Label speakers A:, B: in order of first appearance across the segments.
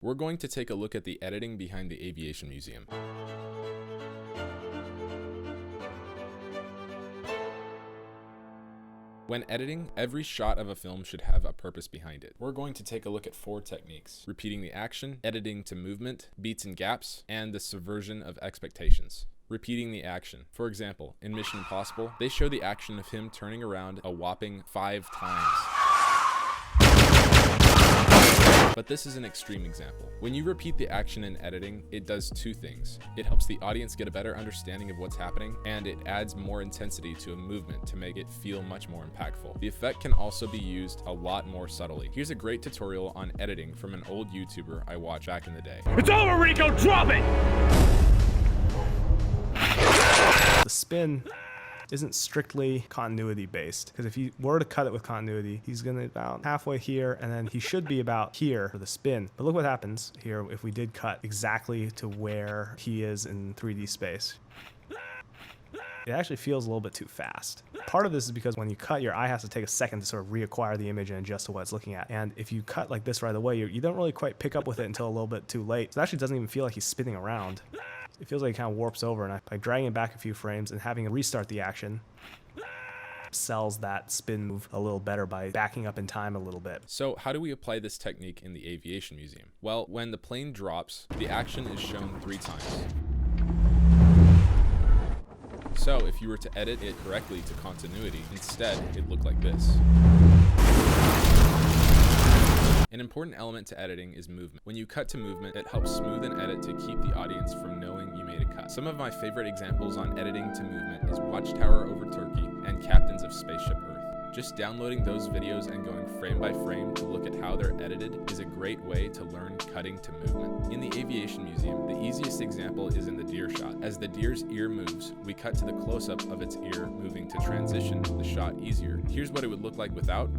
A: We're going to take a look at the editing behind the Aviation Museum. When editing, every shot of a film should have a purpose behind it. We're going to take a look at 4 techniques: repeating the action, editing to movement, beats and gaps, and the subversion of expectations. Repeating the action. For example, in Mission Impossible, they show the action of him turning around a whopping 5 times. But this is an extreme example. When you repeat the action in editing, it does 2 things. It helps the audience get a better understanding of what's happening, and it adds more intensity to a movement to make it feel much more impactful. The effect can also be used a lot more subtly. Here's a great tutorial on editing from an old YouTuber I watched back in the day.
B: It's over, Rico! Drop it!
C: The spin isn't strictly continuity based, because if you were to cut it with continuity, he's gonna be about halfway here, and then he should be about here for the spin. But look what happens here if we did cut exactly to where he is in 3D space. It actually feels a little bit too fast. Part of this is because when you cut, your eye has to take a second to sort of reacquire the image and adjust to what it's looking at. And if you cut like this right away, you don't really quite pick up with it until a little bit too late. So it actually doesn't even feel like he's spinning around. It feels like it kind of warps over, and by dragging it back a few frames and having to restart the action, sells that spin move a little better by backing up in time a little bit.
A: So how do we apply this technique in the Aviation Museum? Well, when the plane drops, the action is shown 3 times. So if you were to edit it correctly to continuity, instead it'd look like this. An important element to editing is movement. When you cut to movement, it helps smooth an edit to keep the audience from knowing you made a cut. Some of my favorite examples on editing to movement is Watchtower over Turkey and Captains of Spaceship Earth. Just downloading those videos and going frame by frame to look at how they're edited is a great way to learn cutting to movement. In the Aviation Museum, the easiest example is in the deer shot. As the deer's ear moves, we cut to the close-up of its ear moving to transition the shot easier. Here's what it would look like without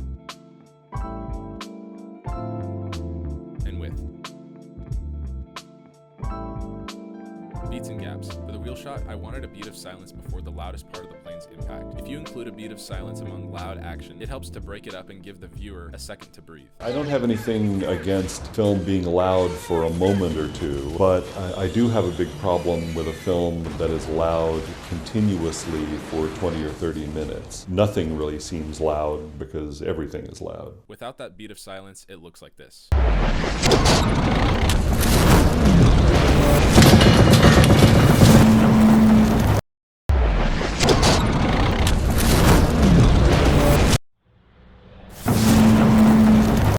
A: and with. Beats and gaps. For the wheel shot, I wanted a beat of silence before the loudest part of the plane's impact. If you include a beat of silence among loud action, it helps to break it up and give the viewer a second to breathe.
D: I don't have anything against film being loud for a moment or two, but I do have a big problem with a film that is loud continuously for 20 or 30 minutes. Nothing really seems loud because everything is loud.
A: Without that beat of silence, it looks like this.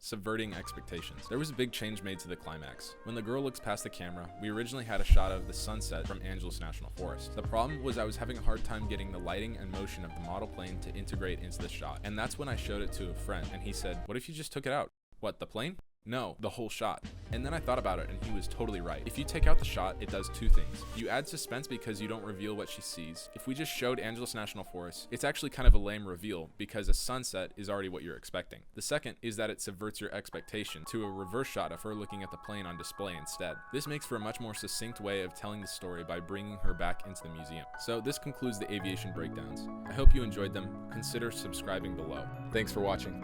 A: Subverting expectations. There was a big change made to the climax. When the girl looks past the camera, we originally had a shot of the sunset from Angeles National Forest. The problem was I was having a hard time getting the lighting and motion of the model plane to integrate into the shot. And that's when I showed it to a friend, and he said, "What if you just took it out?" What, the plane? No, the whole shot. And then I thought about it, and he was totally right. If you take out the shot, it does 2 things. You add suspense because you don't reveal what she sees. If we just showed Angeles National Forest, it's actually kind of a lame reveal because a sunset is already what you're expecting. The second is that it subverts your expectation to a reverse shot of her looking at the plane on display instead. This makes for a much more succinct way of telling the story by bringing her back into the museum. So this concludes the aviation breakdowns. I hope you enjoyed them. Consider subscribing below. Thanks for watching.